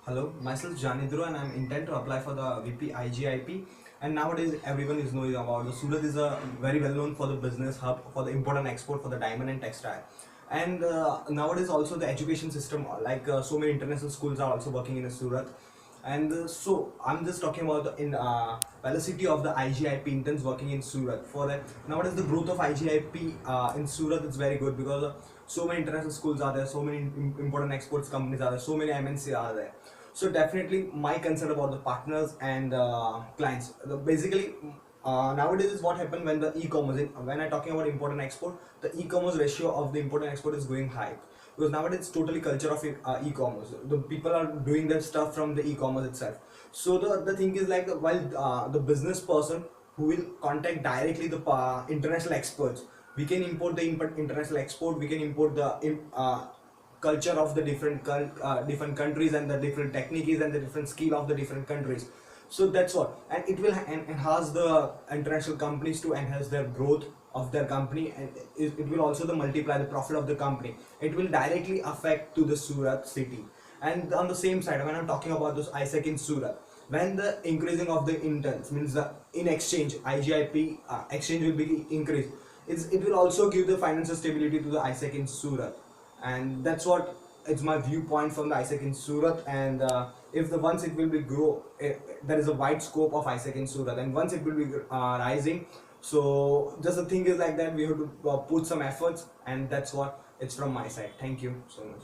Hello, myself Janidru and I'm intent to apply for the VP IGIP. And nowadays everyone is knowing about the Surat is a very well known for the business hub for the import and export for the diamond and textile. And nowadays also the education system so many international schools are also working in Surat. And so I'm just talking about the in velocity of the IGIP interns working in Surat. For that, nowadays the growth of IGIP in Surat is very good because so many international schools are there, so many important exports companies are there, so many MNC are there. So definitely my concern about the partners and clients. Basically, nowadays is what happened when the e-commerce. When I'm talking about import and export, the e-commerce ratio of the import and export is going high because nowadays it's totally culture of e-commerce. The people are doing their stuff from the e-commerce itself. So the thing is like while the business person who will contact directly the international experts, we can import the international export. We can import the culture of the different countries and the different techniques and the different skill of the different countries. So that's what, and it will enhance the international companies to enhance their growth of their company, and it will also the multiply the profit of the company. It will directly affect to the Surat city. And on the same side, when I'm talking about this ISEC in Surat, when the increasing of the interns means the in exchange IGIP exchange will be increased, it will also give the financial stability to the ISEC in Surat. And that's what it's my viewpoint from the ISEC in Surat. And if the once it will be grow, there is a wide scope of ISEC in Surat, and once it will be rising. So just the thing is like that we have to put some efforts, and that's what it's from my side. Thank you so much.